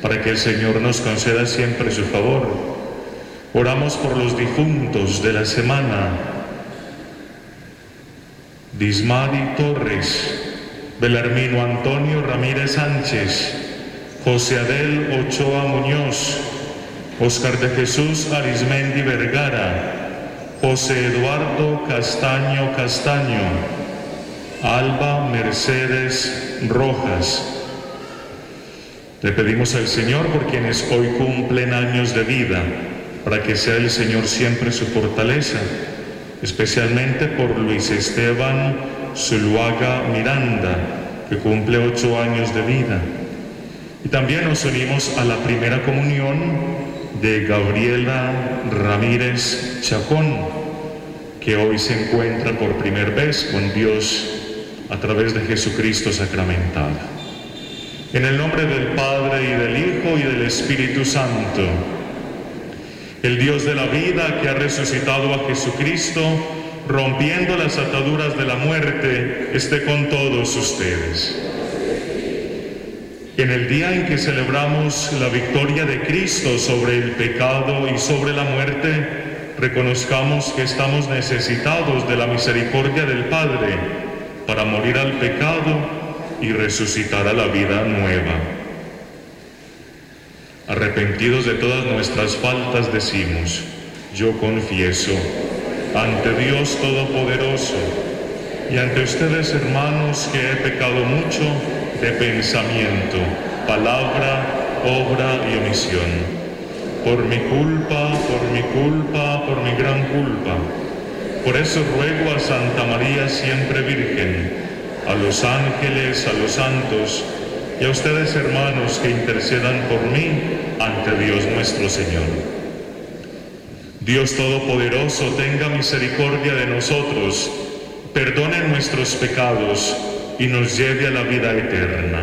para que el Señor nos conceda siempre su favor. Oramos por los difuntos de la semana: Dismari Torres, Belarmino Antonio Ramírez Sánchez, José Adel Ochoa Muñoz, Óscar de Jesús Arismendi Vergara, José Eduardo Castaño Castaño, Alba Mercedes Rojas. Le pedimos al Señor por quienes hoy cumplen años de vida, para que sea el Señor siempre su fortaleza, especialmente por Luis Esteban Zuluaga Miranda, que cumple 8 años de vida. Y también nos unimos a la primera comunión de Gabriela Ramírez Chacón, que hoy se encuentra por primera vez con Dios a través de Jesucristo sacramentado. En el nombre del Padre, y del Hijo, y del Espíritu Santo, el Dios de la vida, que ha resucitado a Jesucristo, rompiendo las ataduras de la muerte, esté con todos ustedes. En el día en que celebramos la victoria de Cristo sobre el pecado y sobre la muerte, reconozcamos que estamos necesitados de la misericordia del Padre para morir al pecado y resucitar a la vida nueva. Arrepentidos de todas nuestras faltas, decimos: yo confieso ante Dios Todopoderoso y ante ustedes, hermanos, que he pecado mucho de pensamiento, palabra, obra y omisión. Por mi culpa, por mi gran culpa. Por eso ruego a Santa María siempre Virgen, a los ángeles, a los santos, y a ustedes, hermanos, que intercedan por mí ante Dios nuestro Señor. Dios Todopoderoso, tenga misericordia de nosotros, perdone nuestros pecados y nos lleve a la vida eterna.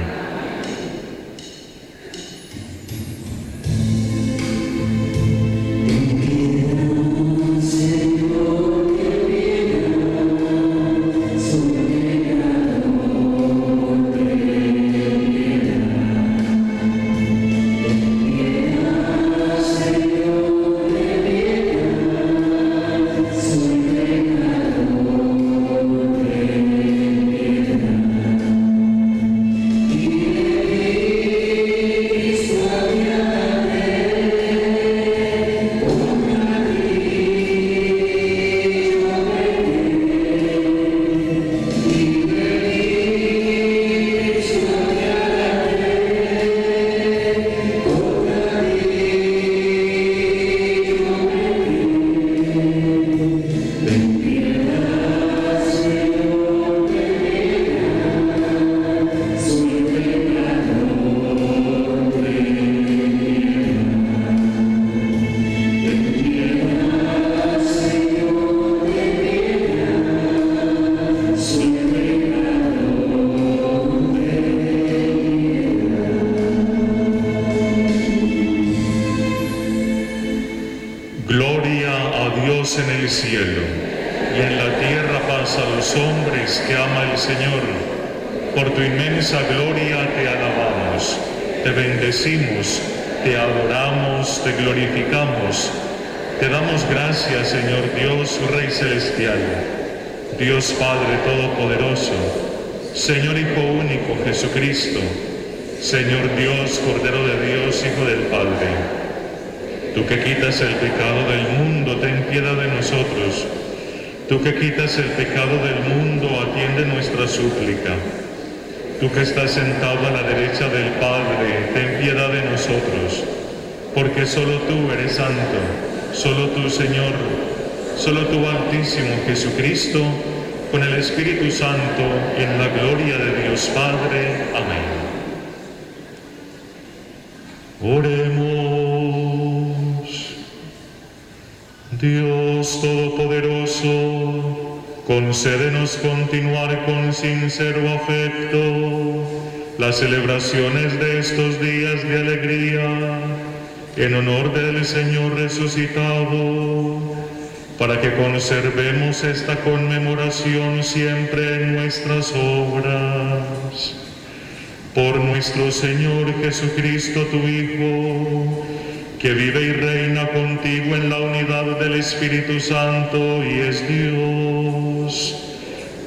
En el cielo y en la tierra paz a los hombres que ama el Señor. Por tu inmensa gloria te alabamos, te bendecimos, te adoramos, te glorificamos. Te damos gracias, Señor Dios, Rey Celestial, Dios Padre Todopoderoso, Señor Hijo único Jesucristo, Señor Dios, Cordero de Dios, Hijo del Padre. Tú que quitas el pecado del mundo, ten piedad de nosotros. Tú que quitas el pecado del mundo, atiende nuestra súplica. Tú que estás sentado a la derecha del Padre, ten piedad de nosotros. Porque solo tú eres santo, solo tú, Señor, solo tú, Altísimo Jesucristo, con el Espíritu Santo, en la gloria de Dios Padre. Amén. Oremos. Dios Todopoderoso, concédenos continuar con sincero afecto las celebraciones de estos días de alegría en honor del Señor resucitado, para que conservemos esta conmemoración siempre en nuestras obras. Por nuestro Señor Jesucristo, tu Hijo, que vive y reina contigo en la unidad del Espíritu Santo y es Dios,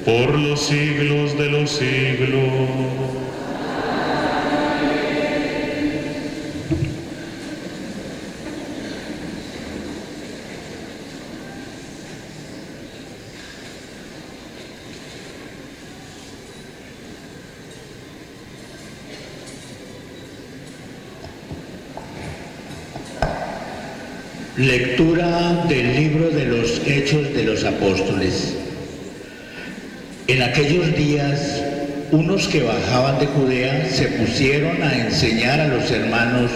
por los siglos de los siglos. Lectura del libro de los Hechos de los Apóstoles. En aquellos días, unos que bajaban de Judea se pusieron a enseñar a los hermanos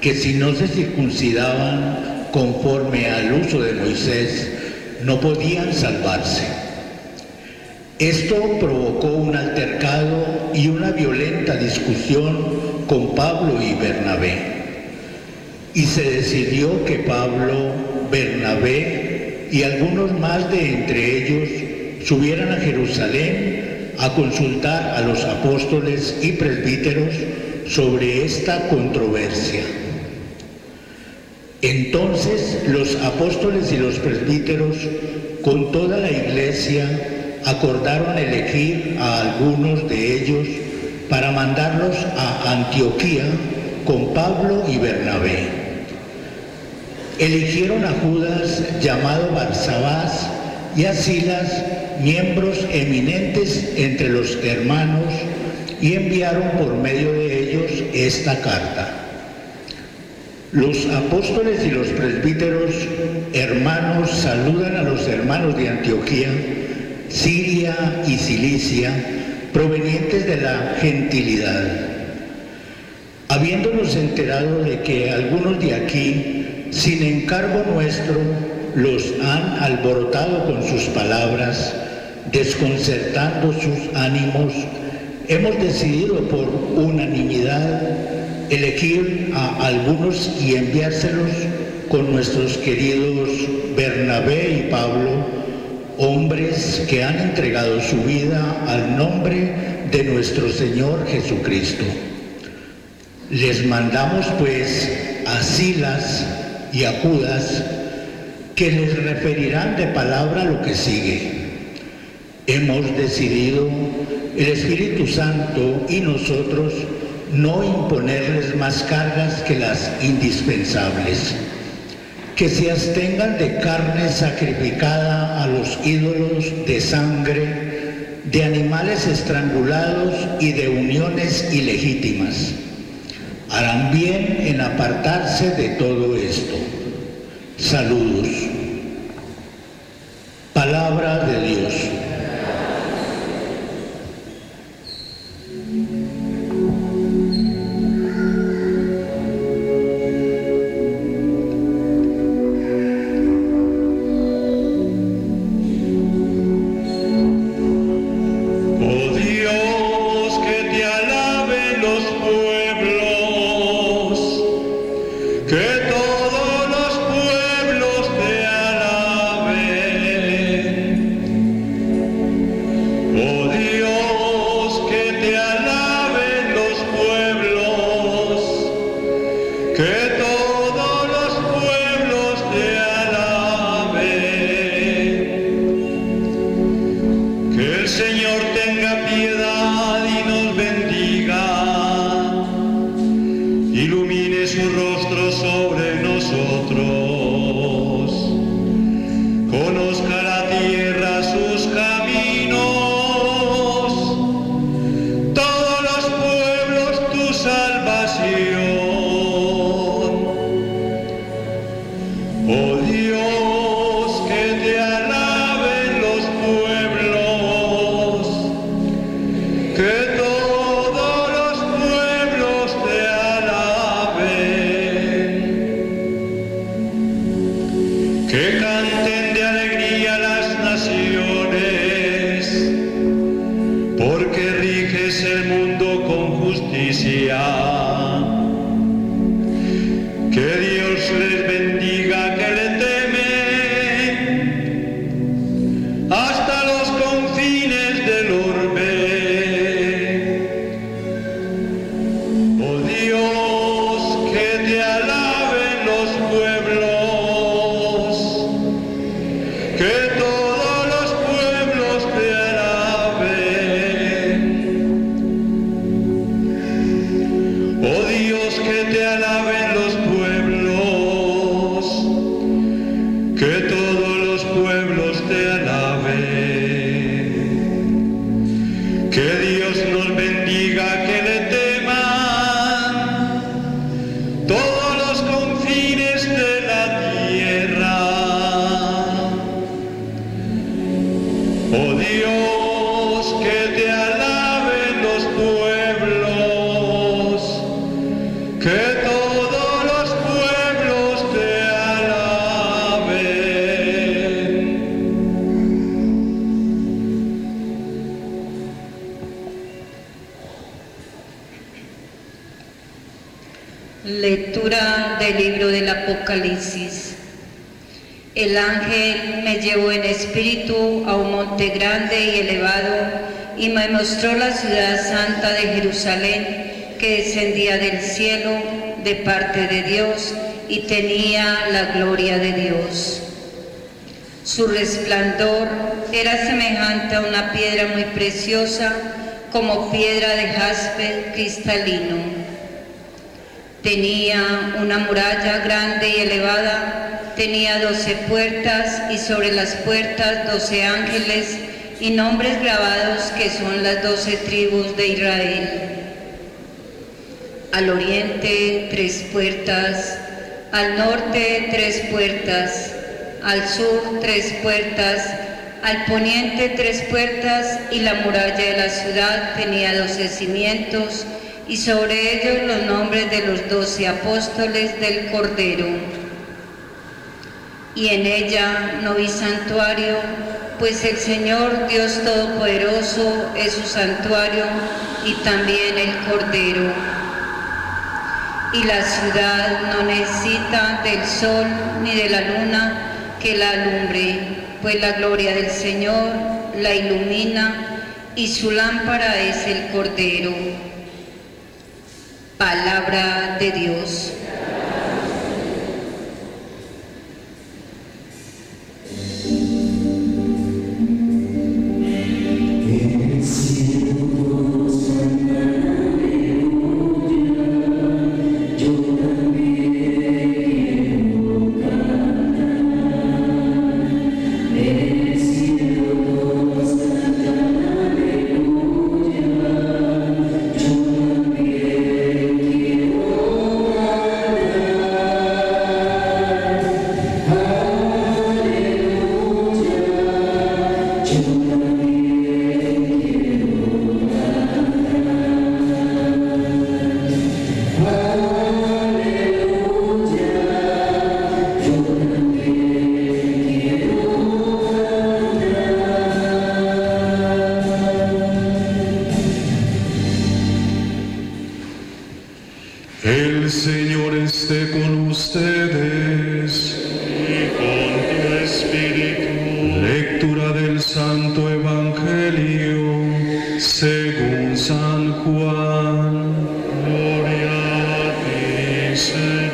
que si no se circuncidaban conforme al uso de Moisés, no podían salvarse. Esto provocó un altercado y una violenta discusión con Pablo y Bernabé. Y se decidió que Pablo, Bernabé y algunos más de entre ellos subieran a Jerusalén a consultar a los apóstoles y presbíteros sobre esta controversia. Entonces los apóstoles y los presbíteros, con toda la iglesia, acordaron elegir a algunos de ellos para mandarlos a Antioquía con Pablo y Bernabé. Eligieron a Judas, llamado Barsabás, y a Silas, miembros eminentes entre los hermanos, y enviaron por medio de ellos esta carta. Los apóstoles y los presbíteros, hermanos, saludan a los hermanos de Antioquía, Siria y Cilicia, provenientes de la gentilidad. Habiéndonos enterado de que algunos de aquí, sin encargo nuestro, los han alborotado con sus palabras, desconcertando sus ánimos, hemos decidido por unanimidad elegir a algunos y enviárselos con nuestros queridos Bernabé y Pablo, hombres que han entregado su vida al nombre de nuestro Señor Jesucristo. Les mandamos pues a Silas y a Judas, que les referirán de palabra lo que sigue. Hemos decidido, el Espíritu Santo y nosotros, no imponerles más cargas que las indispensables, que se abstengan de carne sacrificada a los ídolos, de sangre, de animales estrangulados y de uniones ilegítimas. Harán bien en apartarse de todo esto. Saludos. Palabra de Dios. Lectura del libro del Apocalipsis. El ángel me llevó en espíritu a un monte grande y elevado y me mostró la ciudad santa de Jerusalén, que descendía del cielo de parte de Dios y tenía la gloria de Dios. Su resplandor era semejante a una piedra muy preciosa, como piedra de jaspe cristalino. Tenía una muralla grande y elevada, tenía 12 puertas y sobre las puertas 12 ángeles y nombres grabados que son las 12 tribus de Israel. Al oriente 3 puertas, al norte 3 puertas, al sur 3 puertas, al poniente 3 puertas, y la muralla de la ciudad tenía 12 cimientos, y sobre ellos los nombres de los 12 apóstoles del Cordero. Y en ella no vi santuario, pues el Señor Dios Todopoderoso es su santuario, y también el Cordero. Y la ciudad no necesita del sol ni de la luna que la alumbre, pues la gloria del Señor la ilumina, y su lámpara es el Cordero. Palabra de Dios. El Señor esté con ustedes. Y con tu espíritu. Lectura del Santo Evangelio según San Juan. Gloria a ti, Señor.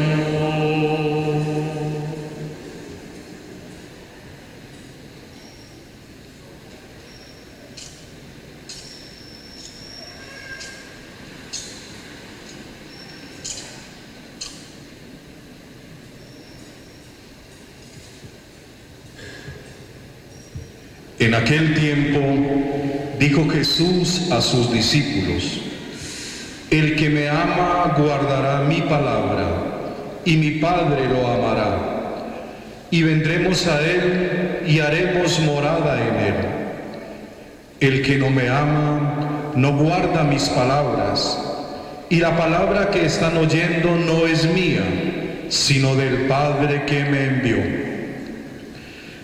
En aquel tiempo dijo Jesús a sus discípulos: el que me ama guardará mi palabra, y mi Padre lo amará, y vendremos a él y haremos morada en él. El que no me ama no guarda mis palabras, y la palabra que están oyendo no es mía, sino del Padre que me envió.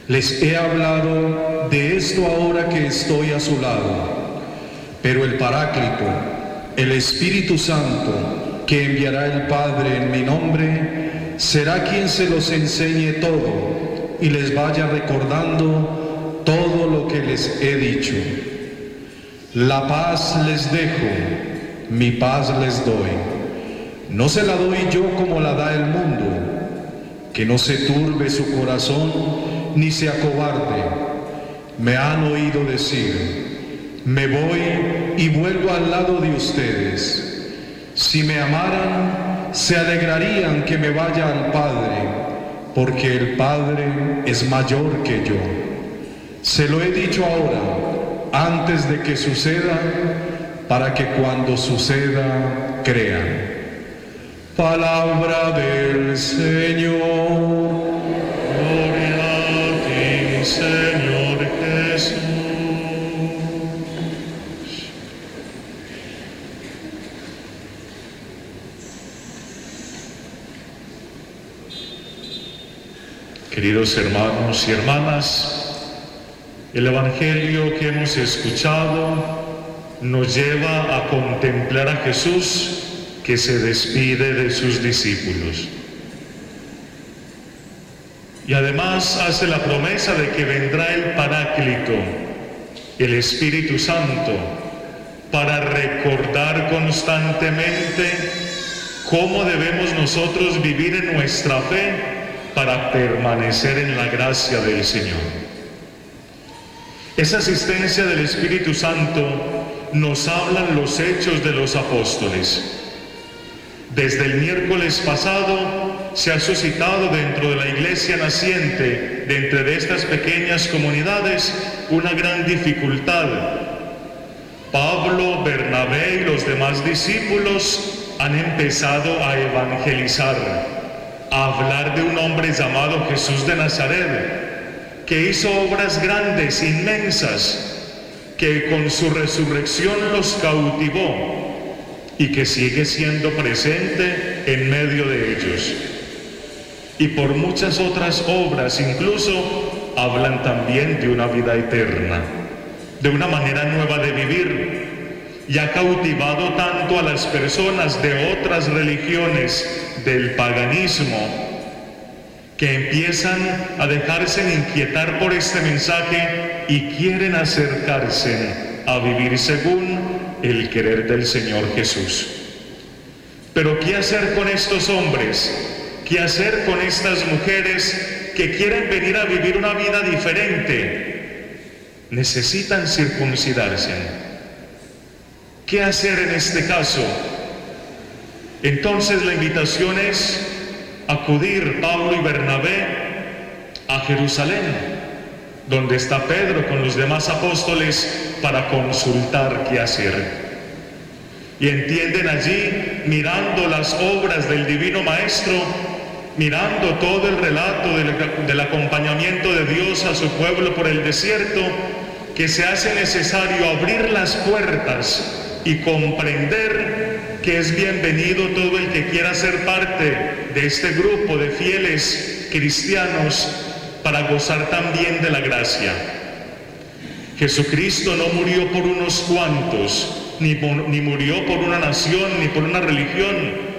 Les he hablado de esto ahora que estoy a su lado, pero el Paráclito, el Espíritu Santo, que enviará el Padre en mi nombre, será quien se los enseñe todo y les vaya recordando todo lo que les he dicho. La paz les dejo, mi paz les doy. No se la doy yo como la da el mundo, que no se turbe su corazón ni se acobarde. Me han oído decir: me voy y vuelvo al lado de ustedes. Si me amaran, se alegrarían que me vaya al Padre, porque el Padre es mayor que yo. Se lo he dicho ahora, antes de que suceda, para que cuando suceda, crean. Palabra del Señor. Señor Jesús. Queridos hermanos y hermanas, el Evangelio que hemos escuchado nos lleva a contemplar a Jesús que se despide de sus discípulos. Y además hace la promesa de que vendrá el Paráclito, el Espíritu Santo, para recordar constantemente cómo debemos nosotros vivir en nuestra fe para permanecer en la gracia del Señor. Esa asistencia del Espíritu Santo nos hablan los Hechos de los Apóstoles. Desde el miércoles pasado se ha suscitado dentro de la iglesia naciente, dentro de estas pequeñas comunidades, una gran dificultad. Pablo, Bernabé y los demás discípulos han empezado a evangelizar, a hablar de un hombre llamado Jesús de Nazaret, que hizo obras grandes, inmensas, que con su resurrección los cautivó y que sigue siendo presente en medio de ellos. Y por muchas otras obras, incluso hablan también de una vida eterna, de una manera nueva de vivir, y ha cautivado tanto a las personas de otras religiones del paganismo, que empiezan a dejarse inquietar por este mensaje y quieren acercarse a vivir según el querer del Señor Jesús. Pero ¿qué hacer con estos hombres? ¿Qué hacer con estas mujeres que quieren venir a vivir una vida diferente? Necesitan circuncidarse. ¿Qué hacer en este caso? Entonces la invitación es acudir Pablo y Bernabé a Jerusalén, donde está Pedro con los demás apóstoles, para consultar qué hacer. Y entienden allí, mirando las obras del Divino Maestro, mirando todo el relato del acompañamiento de Dios a su pueblo por el desierto, que se hace necesario abrir las puertas y comprender que es bienvenido todo el que quiera ser parte de este grupo de fieles cristianos para gozar también de la gracia. Jesucristo no murió por unos cuantos, ni murió por una nación, ni por una religión.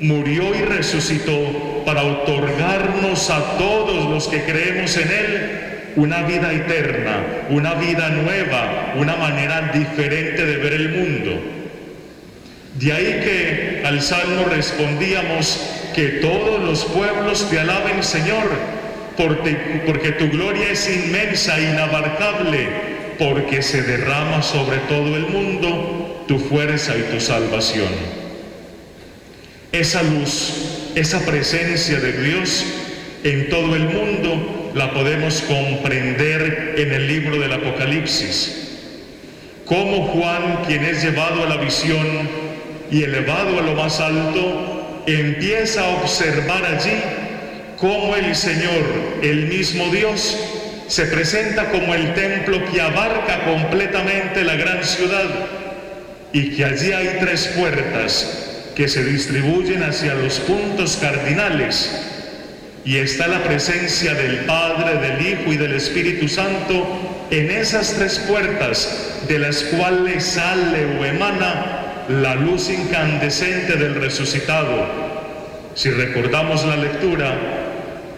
Murió y resucitó para otorgarnos a todos los que creemos en Él una vida eterna, una vida nueva, una manera diferente de ver el mundo. De ahí que al Salmo respondíamos que todos los pueblos te alaben, Señor, porque tu gloria es inmensa, inabarcable, porque se derrama sobre todo el mundo tu fuerza y tu salvación. Esa luz, esa presencia de Dios en todo el mundo la podemos comprender en el libro del Apocalipsis. Como Juan, quien es llevado a la visión y elevado a lo más alto, empieza a observar allí cómo el Señor, el mismo Dios, se presenta como el templo que abarca completamente la gran ciudad, y que allí hay tres puertas que se distribuyen hacia los puntos cardinales, y está la presencia del Padre, del Hijo y del Espíritu Santo en esas tres puertas, de las cuales sale o emana la luz incandescente del resucitado. Si recordamos la lectura,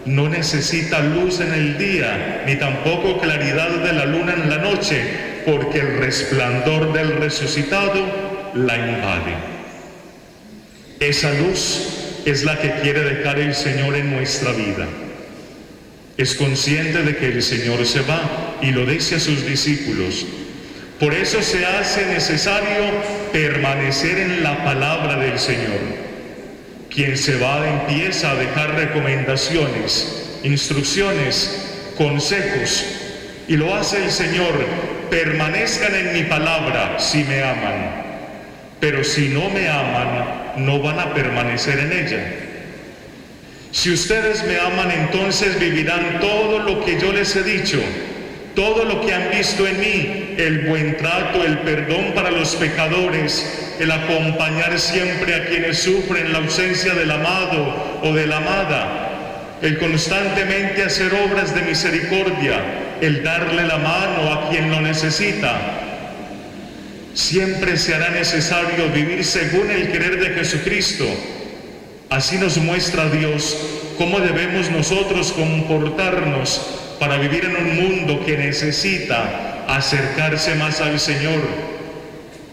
no necesita luz en el día, ni tampoco claridad de la luna en la noche, porque el resplandor del resucitado la invade. Esa luz es la que quiere dejar el Señor en nuestra vida. Es consciente de que el Señor se va y lo dice a sus discípulos. Por eso se hace necesario permanecer en la palabra del Señor. Quien se va empieza a dejar recomendaciones, instrucciones, consejos, y lo hace el Señor. Permanezcan en mi palabra si me aman, pero si no me aman, no van a permanecer en ella. Si ustedes me aman, entonces vivirán todo lo que yo les he dicho, todo lo que han visto en mí, el buen trato, el perdón para los pecadores, el acompañar siempre a quienes sufren la ausencia del amado o de la amada, el constantemente hacer obras de misericordia, el darle la mano a quien lo necesita. Siempre se hará necesario vivir según el querer de Jesucristo. Así nos muestra Dios cómo debemos nosotros comportarnos para vivir en un mundo que necesita acercarse más al Señor,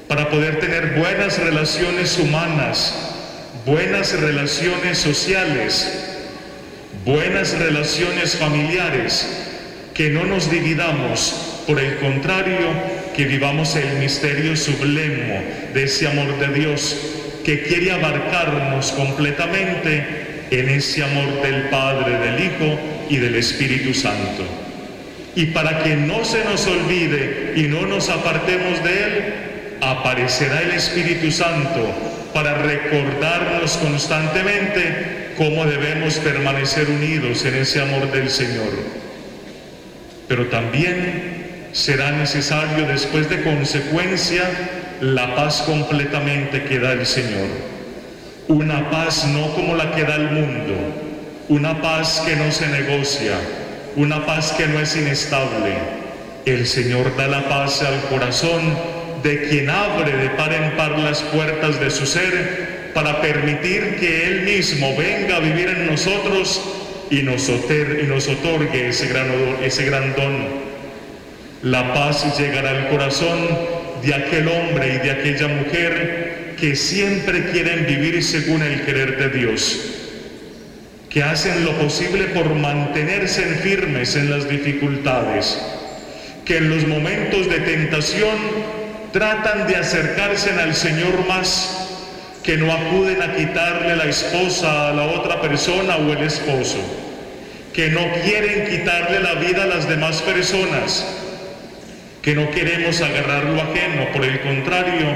para poder tener buenas relaciones humanas, buenas relaciones sociales, buenas relaciones familiares, que no nos dividamos, por el contrario, que vivamos el misterio sublime de ese amor de Dios que quiere abarcarnos completamente en ese amor del Padre, del Hijo y del Espíritu Santo. Y para que no se nos olvide y no nos apartemos de Él, aparecerá el Espíritu Santo para recordarnos constantemente cómo debemos permanecer unidos en ese amor del Señor. Pero también será necesario, después de consecuencia, la paz completamente que da el Señor. Una paz no como la que da el mundo, una paz que no se negocia, una paz que no es inestable. El Señor da la paz al corazón de quien abre de par en par las puertas de su ser para permitir que Él mismo venga a vivir en nosotros y nos otorgue ese gran don. La paz llegará al corazón de aquel hombre y de aquella mujer que siempre quieren vivir según el querer de Dios, que hacen lo posible por mantenerse firmes en las dificultades, que en los momentos de tentación tratan de acercarse al Señor más, que no acuden a quitarle la esposa a la otra persona o el esposo, que no quieren quitarle la vida a las demás personas, que no queremos agarrar lo ajeno, por el contrario,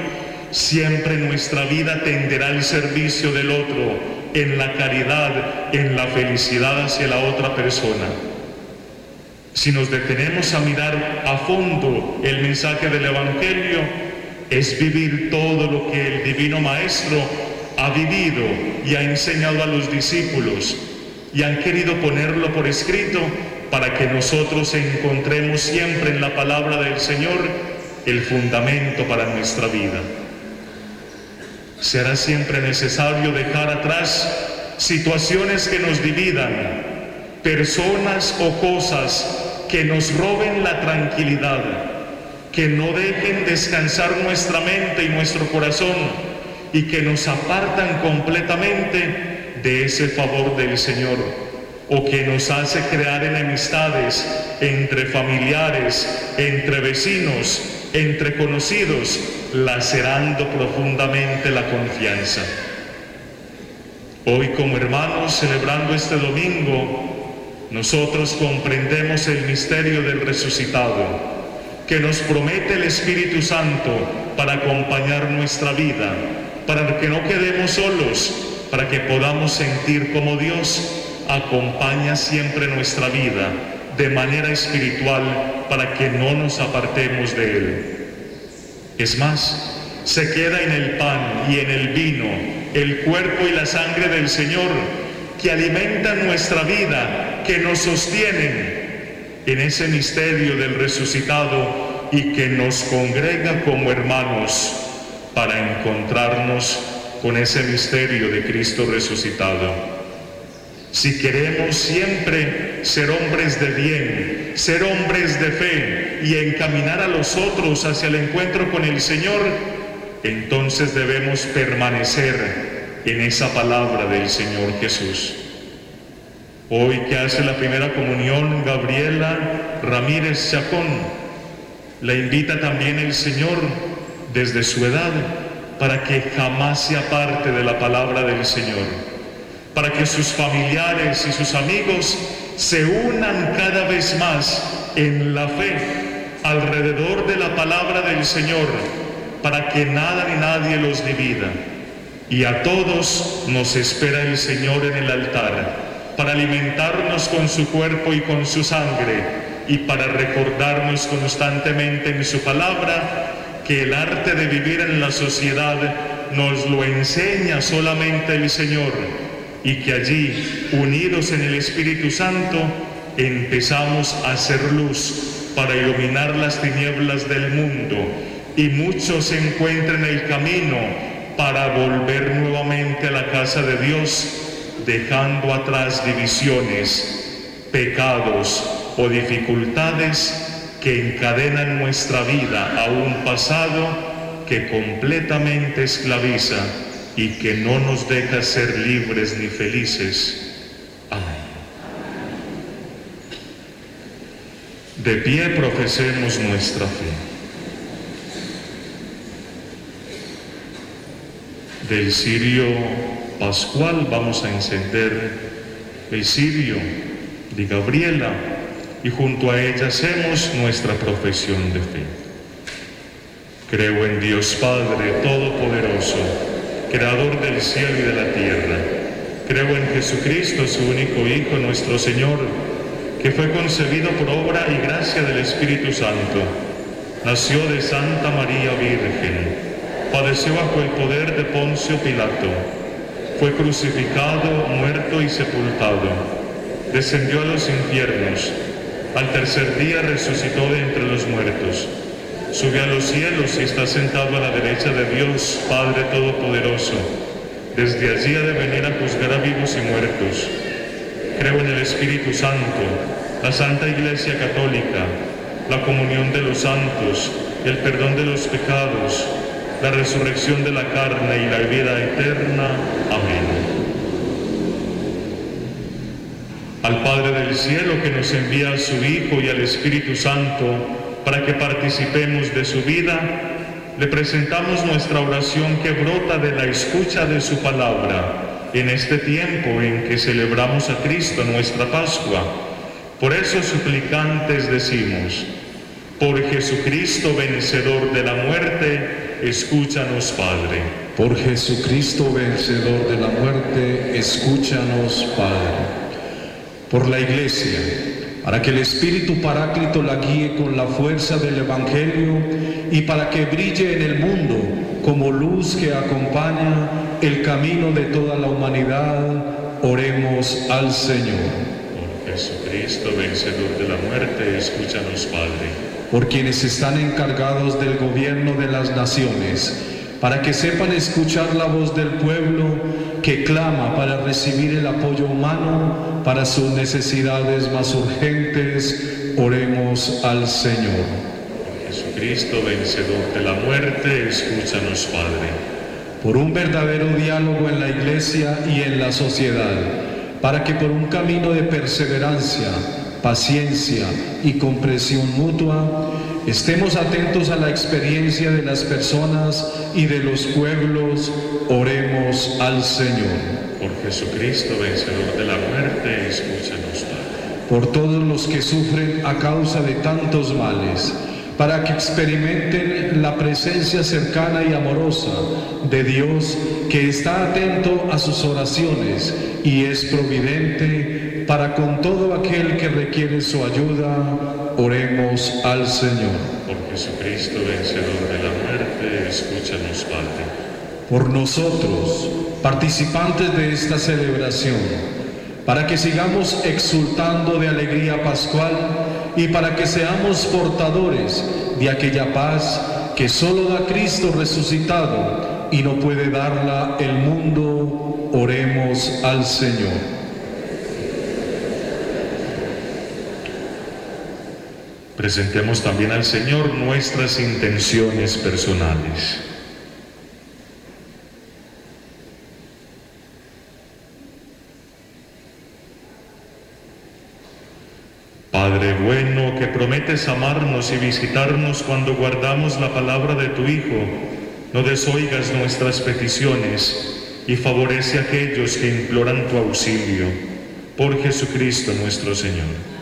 siempre nuestra vida tenderá al servicio del otro, en la caridad, en la felicidad hacia la otra persona. Si nos detenemos a mirar a fondo el mensaje del Evangelio, es vivir todo lo que el Divino Maestro ha vivido y ha enseñado a los discípulos, y han querido ponerlo por escrito para que nosotros encontremos siempre en la palabra del Señor el fundamento para nuestra vida. Será siempre necesario dejar atrás situaciones que nos dividan, personas o cosas que nos roben la tranquilidad, que no dejen descansar nuestra mente y nuestro corazón y que nos apartan completamente de ese favor del Señor, o que nos hace crear enemistades entre familiares, entre vecinos, entre conocidos, lacerando profundamente la confianza. Hoy, como hermanos, celebrando este domingo, nosotros comprendemos el misterio del resucitado, que nos promete el Espíritu Santo para acompañar nuestra vida, para que no quedemos solos, para que podamos sentir como Dios acompaña siempre nuestra vida de manera espiritual, para que no nos apartemos de Él. Es más, se queda en el pan y en el vino el cuerpo y la sangre del Señor, que alimentan nuestra vida, que nos sostienen en ese misterio del resucitado y que nos congrega como hermanos para encontrarnos con ese misterio de Cristo resucitado. Si queremos siempre ser hombres de bien, ser hombres de fe y encaminar a los otros hacia el encuentro con el Señor, entonces debemos permanecer en esa palabra del Señor Jesús. Hoy que hace la primera comunión Gabriela Ramírez Chacón, la invita también el Señor desde su edad para que jamás se aparte de la palabra del Señor, para que sus familiares y sus amigos se unan cada vez más en la fe alrededor de la palabra del Señor, para que nada ni nadie los divida. Y a todos nos espera el Señor en el altar, para alimentarnos con su cuerpo y con su sangre, y para recordarnos constantemente en su palabra que el arte de vivir en la sociedad nos lo enseña solamente el Señor, y que allí, unidos en el Espíritu Santo, empezamos a hacer luz para iluminar las tinieblas del mundo y muchos encuentren el camino para volver nuevamente a la casa de Dios, dejando atrás divisiones, pecados o dificultades que encadenan nuestra vida a un pasado que completamente esclaviza y que no nos deja ser libres ni felices. Amén. De pie profesemos nuestra fe. Del cirio pascual vamos a encender el cirio de Gabriela y junto a ella hacemos nuestra profesión de fe. Creo en Dios Padre Todopoderoso, Creador del cielo y de la tierra. Creo en Jesucristo, su único Hijo, nuestro Señor, que fue concebido por obra y gracia del Espíritu Santo. Nació de Santa María Virgen, padeció bajo el poder de Poncio Pilato, fue crucificado, muerto y sepultado, descendió a los infiernos, al tercer día resucitó de entre los muertos, subió a los cielos y está sentado a la derecha de Dios, Padre Todopoderoso. Desde allí ha de venir a juzgar a vivos y muertos. Creo en el Espíritu Santo, la Santa Iglesia Católica, la comunión de los santos, el perdón de los pecados, la resurrección de la carne y la vida eterna. Amén. Al Padre del cielo, que nos envía a su Hijo y al Espíritu Santo para que participemos de su vida, le presentamos nuestra oración que brota de la escucha de su palabra en este tiempo en que celebramos a Cristo, nuestra Pascua. Por eso, suplicantes, decimos: por Jesucristo, vencedor de la muerte, escúchanos, Padre. Por Jesucristo, vencedor de la muerte, escúchanos, Padre. Por la Iglesia, para que el Espíritu Paráclito la guíe con la fuerza del Evangelio y para que brille en el mundo como luz que acompaña el camino de toda la humanidad, oremos al Señor. Por Jesucristo, vencedor de la muerte, escúchanos, Padre. Por quienes están encargados del gobierno de las naciones, para que sepan escuchar la voz del pueblo que clama para recibir el apoyo humano para sus necesidades más urgentes, oremos al Señor. Por Jesucristo, vencedor de la muerte, escúchanos, Padre. Por un verdadero diálogo en la Iglesia y en la sociedad, para que por un camino de perseverancia, paciencia y comprensión mutua, estemos atentos a la experiencia de las personas y de los pueblos, oremos al Señor. Por Jesucristo, vencedor de la muerte, escúchanos, Padre. Por todos los que sufren a causa de tantos males, para que experimenten la presencia cercana y amorosa de Dios, que está atento a sus oraciones y es providente para con todo aquel que requiere su ayuda, oremos al Señor. Por Jesucristo, vencedor de la muerte, escúchanos, Padre. Por nosotros, participantes de esta celebración, para que sigamos exultando de alegría pascual y para que seamos portadores de aquella paz que solo da Cristo resucitado y no puede darla el mundo, oremos al Señor. Presentemos también al Señor nuestras intenciones personales. Padre bueno, que prometes amarnos y visitarnos cuando guardamos la palabra de tu Hijo, no desoigas nuestras peticiones y favorece a aquellos que imploran tu auxilio. Por Jesucristo nuestro Señor.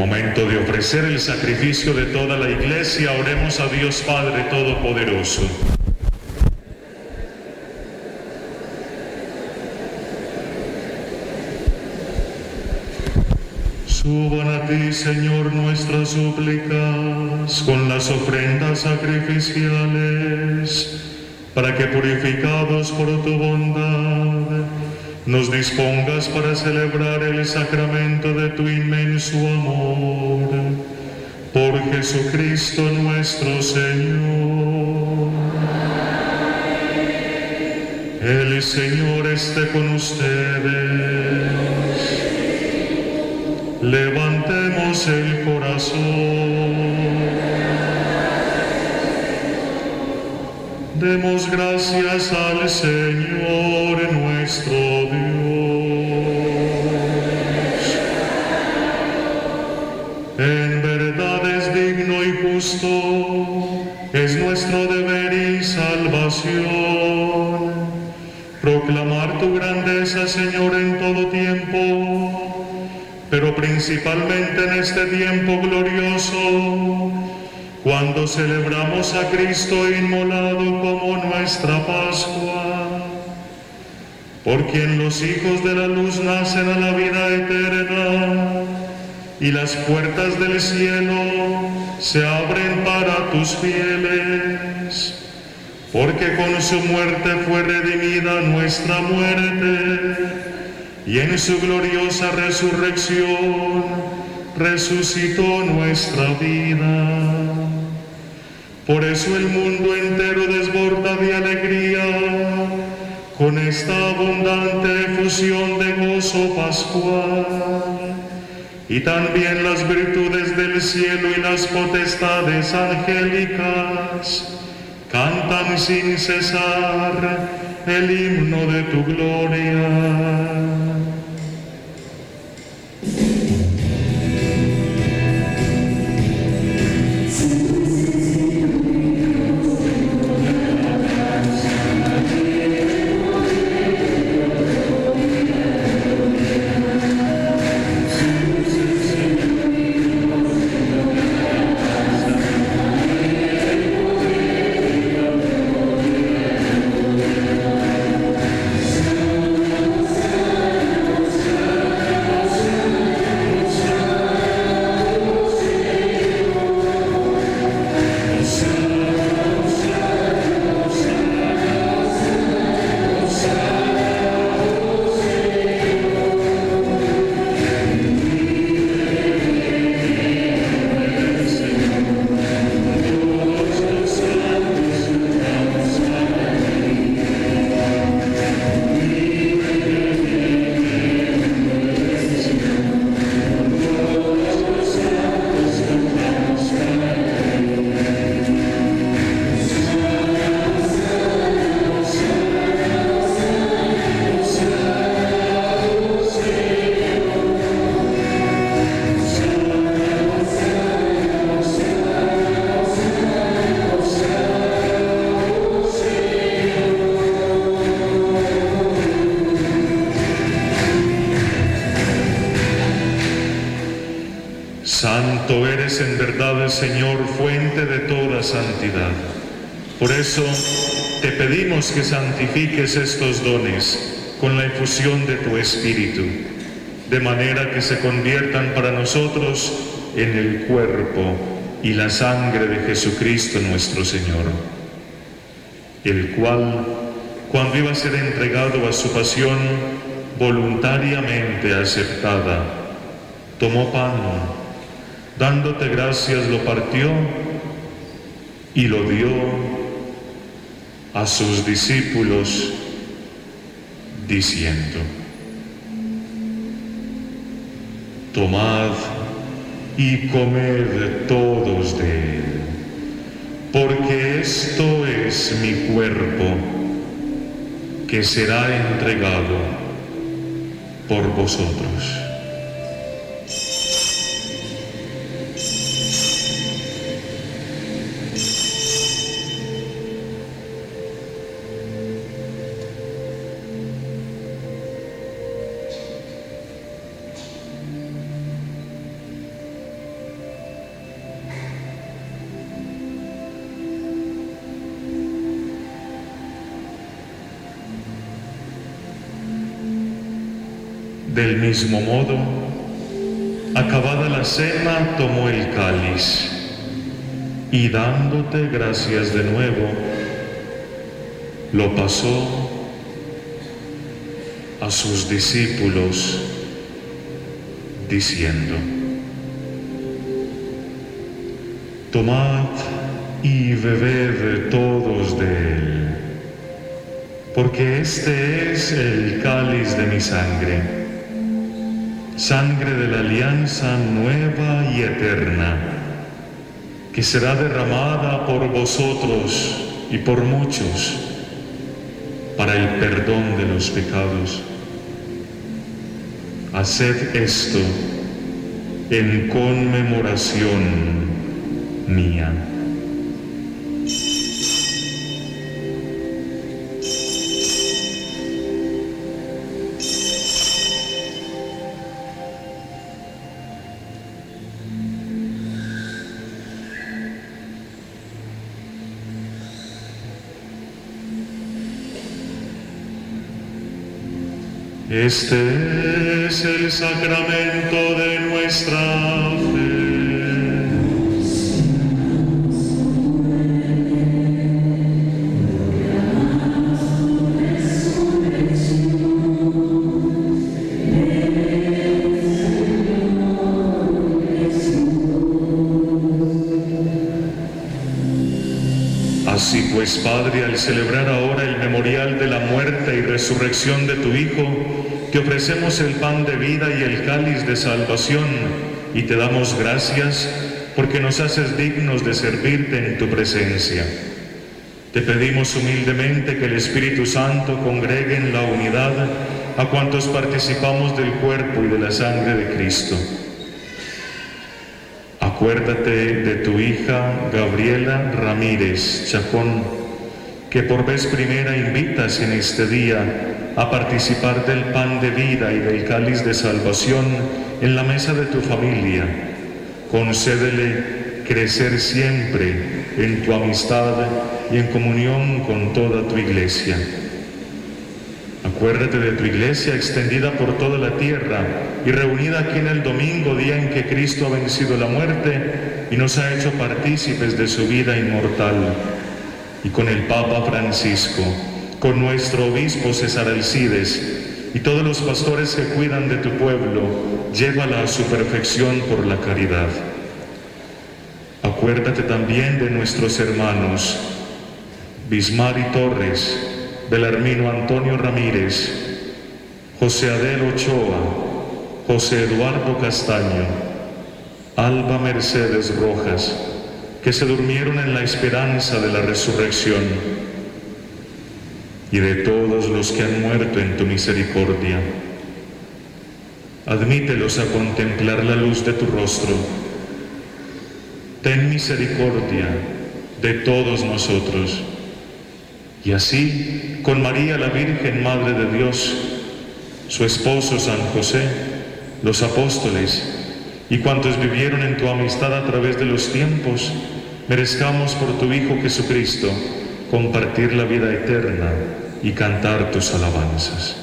momento de ofrecer el sacrificio de toda la Iglesia, oremos a Dios Padre Todopoderoso. Suban a ti, Señor, nuestras súplicas con las ofrendas sacrificiales, para que, purificados por tu bondad, nos dispongas para celebrar el sacramento de tu inmenso amor. Por Jesucristo nuestro Señor. El Señor esté con ustedes. Levantemos el corazón. Demos gracias al Señor nuestro Dios. En verdad es digno y justo, es nuestro deber y salvación proclamar tu grandeza, Señor, en todo tiempo, pero principalmente en este tiempo glorioso, cuando celebramos a Cristo inmolado como nuestra Pascua, por quien los hijos de la luz nacen a la vida eterna, y las puertas del cielo se abren para tus fieles, porque con su muerte fue redimida nuestra muerte, y en su gloriosa resurrección resucitó nuestra vida. Por eso el mundo entero desborda de alegría con esta abundante efusión de gozo pascual. Y también las virtudes del cielo y las potestades angélicas cantan sin cesar el himno de tu gloria. Santo eres en verdad, Señor, fuente de toda santidad. Por eso te pedimos que santifiques estos dones con la efusión de tu Espíritu, de manera que se conviertan para nosotros en el cuerpo y la sangre de Jesucristo nuestro Señor, el cual, cuando iba a ser entregado a su pasión voluntariamente aceptada, tomó pan, dándote gracias, lo partió y lo dio a sus discípulos, diciendo: tomad y comed todos de él, porque esto es mi cuerpo, que será entregado por vosotros. Del mismo modo, acabada la cena, tomó el cáliz y dándote gracias de nuevo, lo pasó a sus discípulos, diciendo: tomad y bebed todos de él, porque este es el cáliz de mi sangre, sangre de la alianza nueva y eterna, que será derramada por vosotros y por muchos para el perdón de los pecados. Haced esto en conmemoración mía. Este es el sacramento de nuestra fe. Así pues, Padre, al celebrar ahora el memorial de la muerte y resurrección de tu Hijo, te ofrecemos el pan de vida y el cáliz de salvación, y te damos gracias porque nos haces dignos de servirte en tu presencia. Te pedimos humildemente que el Espíritu Santo congregue en la unidad a cuantos participamos del cuerpo y de la sangre de Cristo. Acuérdate de tu hija Gabriela Ramírez Chacón, que por vez primera invitas en este día a participar del pan de vida y del cáliz de salvación en la mesa de tu familia. Concédele crecer siempre en tu amistad y en comunión con toda tu iglesia. Acuérdate de tu iglesia extendida por toda la tierra y reunida aquí en el domingo, día en que Cristo ha vencido la muerte y nos ha hecho partícipes de su vida inmortal. Y con el Papa Francisco, con nuestro obispo César Alcides y todos los pastores que cuidan de tu pueblo, llévala a su perfección por la caridad. Acuérdate también de nuestros hermanos Bismari Torres, Belarmino Antonio Ramírez, José Adel Ochoa, José Eduardo Castaño, Alba Mercedes Rojas, que se durmieron en la esperanza de la resurrección, y de todos los que han muerto en tu misericordia. Admítelos a contemplar la luz de tu rostro. Ten misericordia de todos nosotros. Y así, con María la Virgen, Madre de Dios, su esposo San José, los apóstoles y cuantos vivieron en tu amistad a través de los tiempos, merezcamos por tu Hijo Jesucristo compartir la vida eterna y cantar tus alabanzas.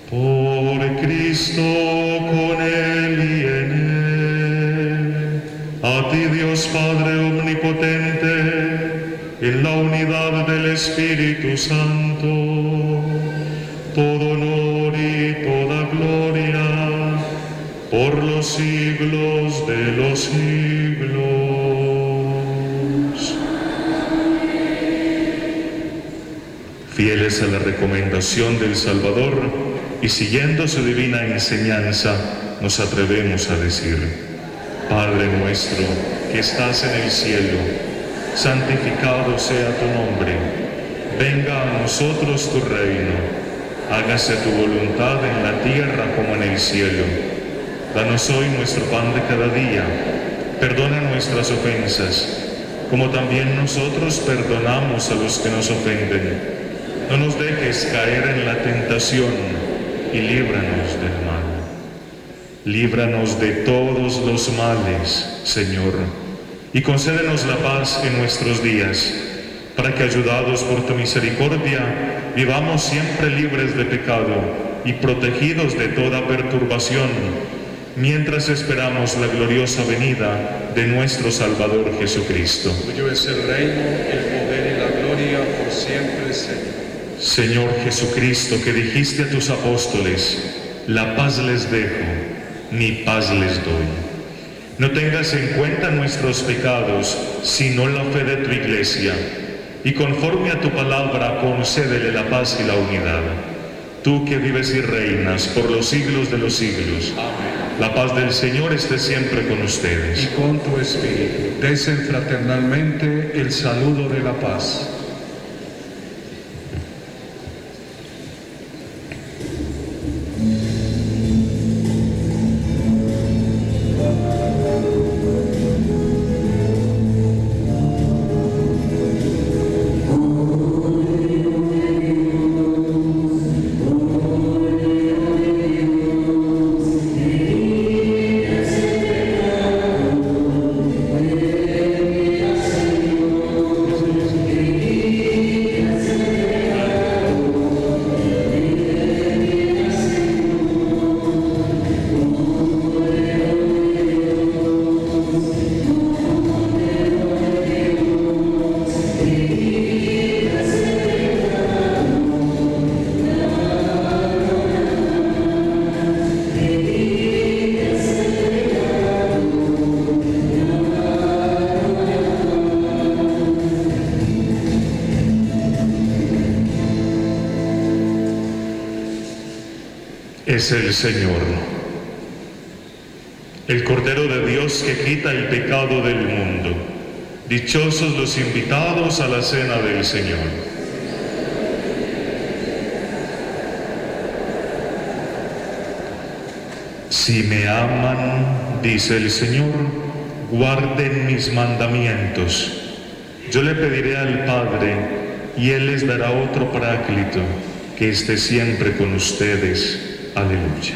Por Cristo, con Él y en Él, a ti Dios Padre Omnipotente, en la unidad del Espíritu Santo, todo honor y toda gloria, por los siglos de los siglos. Fieles a la recomendación del Salvador y siguiendo su divina enseñanza, nos atrevemos a decir: Padre nuestro que estás en el cielo, santificado sea tu nombre, venga a nosotros tu reino, hágase tu voluntad en la tierra como en el cielo. Danos hoy nuestro pan de cada día, perdona nuestras ofensas, como también nosotros perdonamos a los que nos ofenden. No nos dejes caer en la tentación y líbranos del mal. Líbranos de todos los males, Señor, y concédenos la paz en nuestros días, para que, ayudados por tu misericordia, vivamos siempre libres de pecado y protegidos de toda perturbación, mientras esperamos la gloriosa venida de nuestro Salvador Jesucristo. Tuyo es el reino, el poder y la gloria por siempre, Señor. Señor Jesucristo, que dijiste a tus apóstoles, la paz les dejo, mi paz les doy. No tengas en cuenta nuestros pecados, sino la fe de tu Iglesia, y conforme a tu palabra concédele la paz y la unidad. Tú que vives y reinas por los siglos de los siglos. Amén. La paz del Señor esté siempre con ustedes. Y con tu espíritu. Desen fraternalmente el saludo de la paz. Es el Señor, el Cordero de Dios que quita el pecado del mundo. Dichosos los invitados a la cena del Señor. Si me aman, dice el Señor, guarden mis mandamientos. Yo le pediré al Padre, y Él les dará otro Paráclito, que esté siempre con ustedes. Aleluya.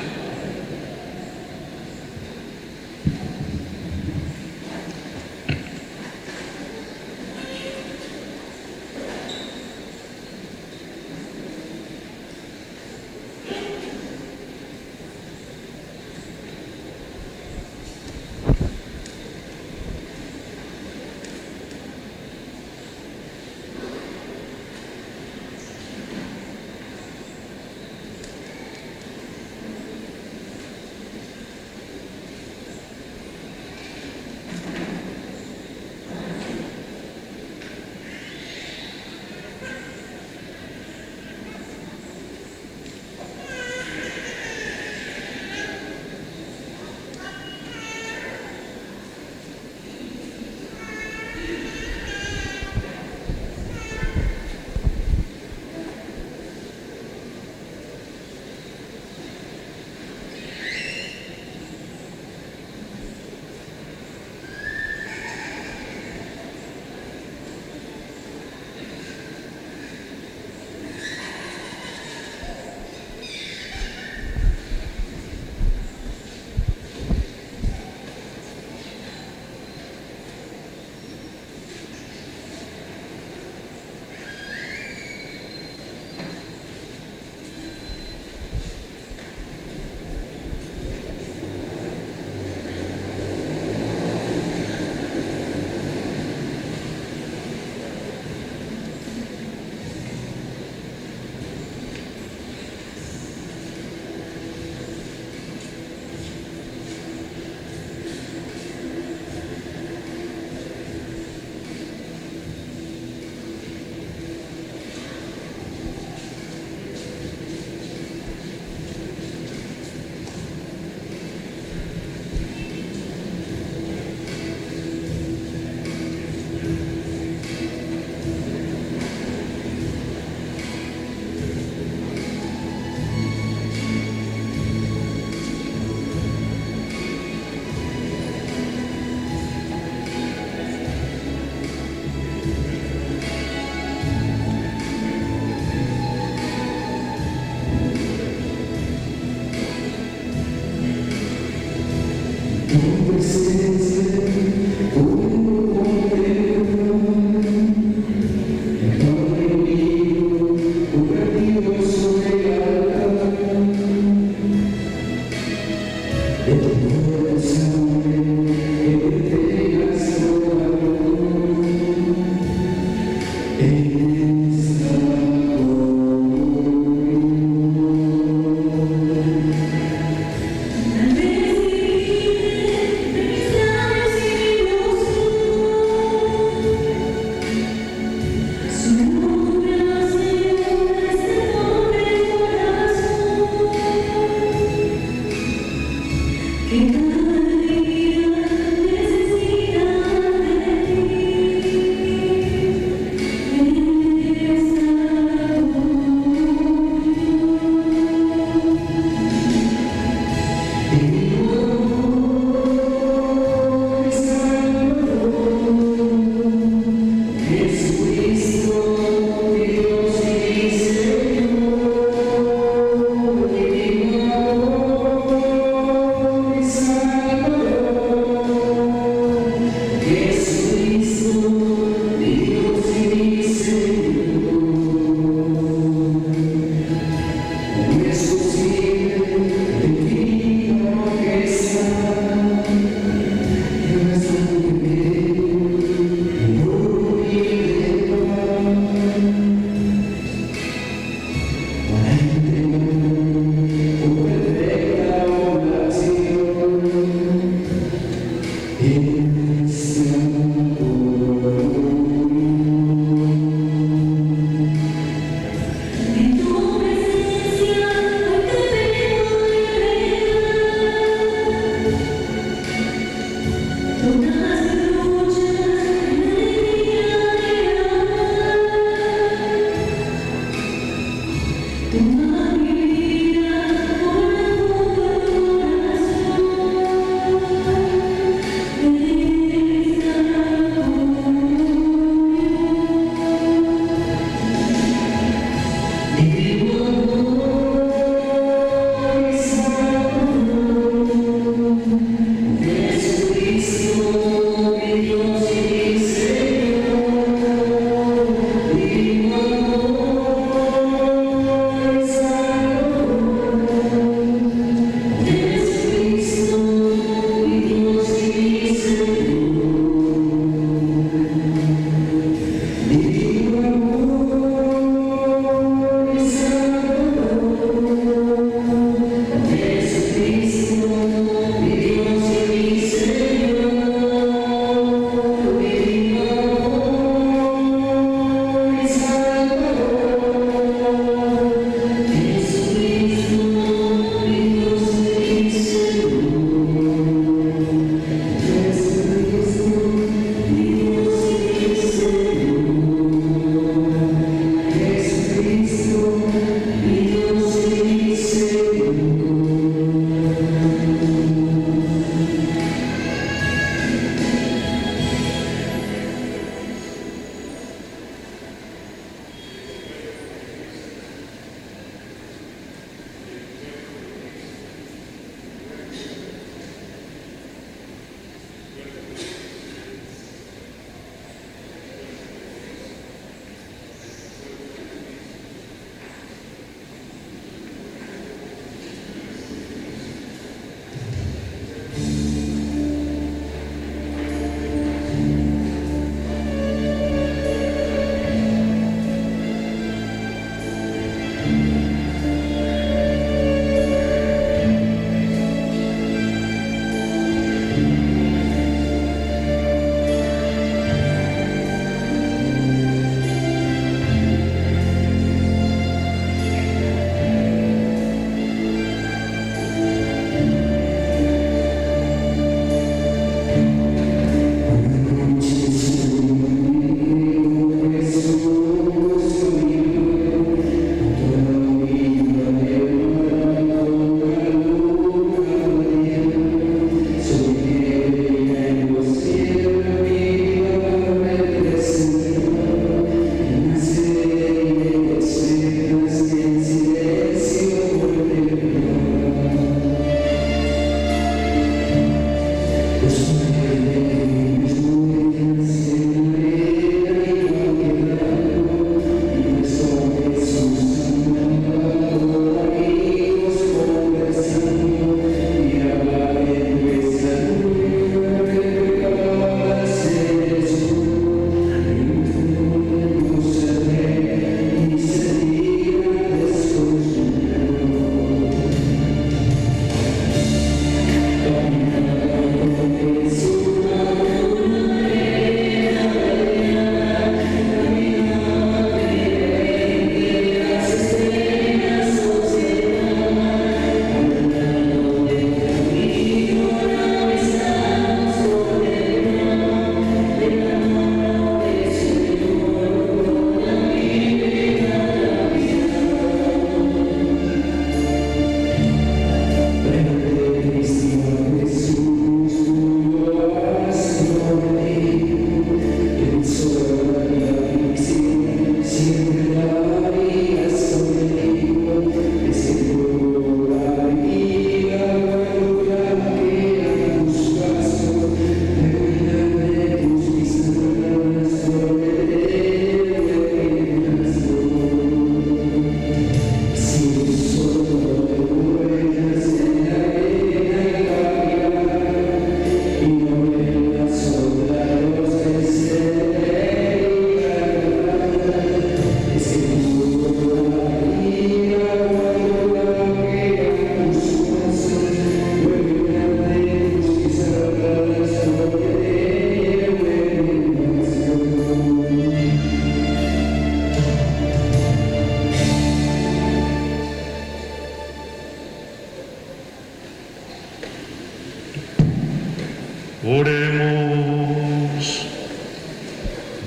Oremos.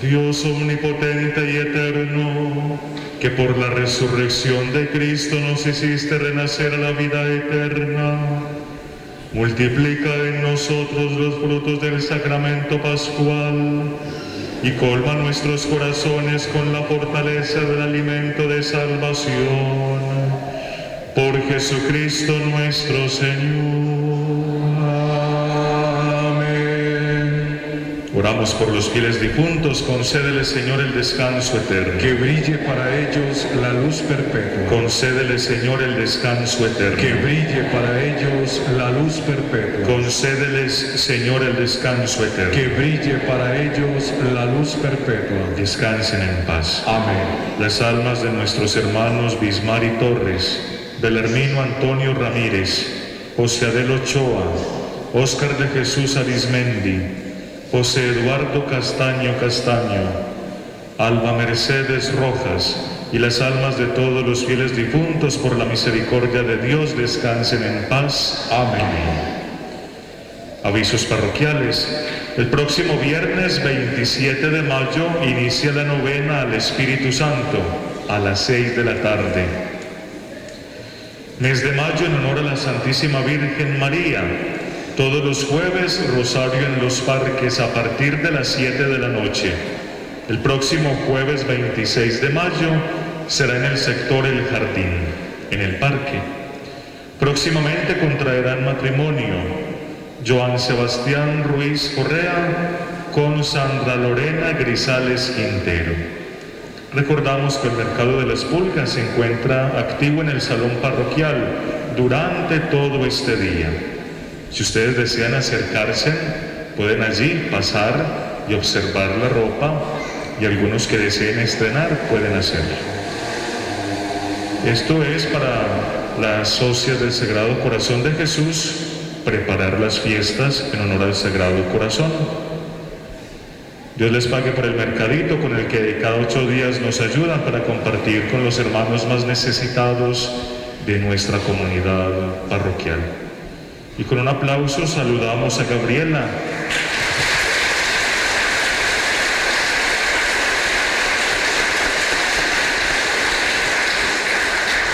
Dios omnipotente y eterno, que por la resurrección de Cristo nos hiciste renacer a la vida eterna, multiplica en nosotros los frutos del sacramento pascual y colma nuestros corazones con la fortaleza del alimento de salvación. Por Jesucristo nuestro Señor. Oramos por los fieles difuntos, concédele, Señor, el descanso eterno. Que brille para ellos la luz perpetua. Concédele, Señor, el descanso eterno. Que brille para ellos la luz perpetua. Concédeles, Señor, el descanso eterno. Que brille para ellos la luz perpetua. Descansen en paz. Amén. Las almas de nuestros hermanos Bismar y Torres, Belarmino Antonio Ramírez, José Adel Ochoa, Óscar de Jesús Arizmendi, José Eduardo Castaño Castaño, Alba Mercedes Rojas y las almas de todos los fieles difuntos por la misericordia de Dios descansen en paz. Amén. Avisos parroquiales. El próximo viernes 27 de mayo inicia la novena al Espíritu Santo a las 6 de la tarde. Mes de mayo en honor a la Santísima Virgen María. Todos los jueves, rosario en los parques a partir de las 7 de la noche. El próximo jueves 26 de mayo será en el sector El Jardín, en el parque. Próximamente contraerán matrimonio Joan Sebastián Ruiz Correa con Sandra Lorena Grisales Quintero. Recordamos que el Mercado de las Pulgas se encuentra activo en el salón parroquial durante todo este día. Si ustedes desean acercarse, pueden allí pasar y observar la ropa, y algunos que deseen estrenar pueden hacerlo. Esto es para las socias del Sagrado Corazón de Jesús, preparar las fiestas en honor al Sagrado Corazón. Dios les pague por el mercadito con el que cada 8 días nos ayudan para compartir con los hermanos más necesitados de nuestra comunidad parroquial. Y con un aplauso saludamos a Gabriela.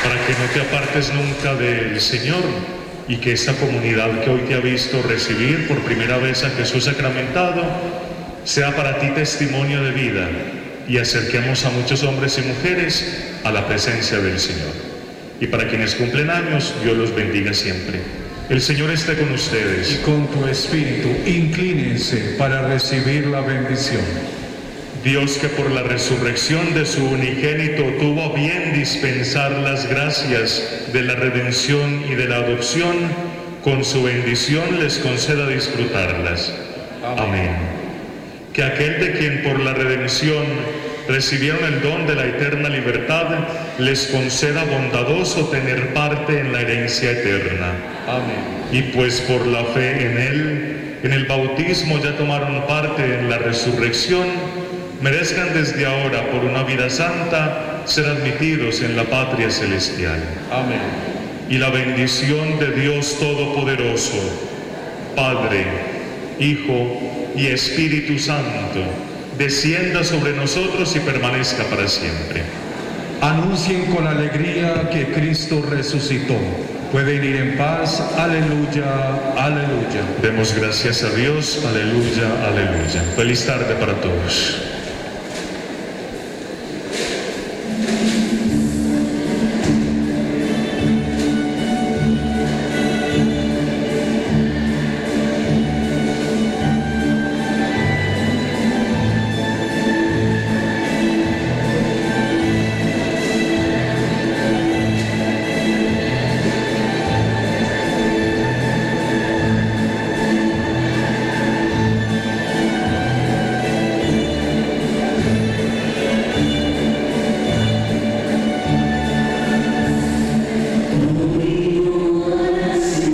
Para que no te apartes nunca del Señor y que esta comunidad que hoy te ha visto recibir por primera vez a Jesús sacramentado sea para ti testimonio de vida y acerquemos a muchos hombres y mujeres a la presencia del Señor. Y para quienes cumplen años, Dios los bendiga siempre. El Señor esté con ustedes. Y con tu espíritu, inclínense para recibir la bendición. Dios, que por la resurrección de su unigénito tuvo a bien dispensar las gracias de la redención y de la adopción, con su bendición les conceda disfrutarlas. Amén. Que aquel de quien por la redención recibieron el don de la eterna libertad, les conceda bondadoso tener parte en la herencia eterna. Amén. Y pues por la fe en Él, en el bautismo ya tomaron parte en la resurrección, merezcan desde ahora por una vida santa ser admitidos en la patria celestial. Amén. Y la bendición de Dios Todopoderoso, Padre, Hijo y Espíritu Santo, descienda sobre nosotros y permanezca para siempre. Anuncien con alegría que Cristo resucitó. Pueden ir en paz. Aleluya, aleluya. Demos gracias a Dios. Aleluya, aleluya. Feliz tarde para todos.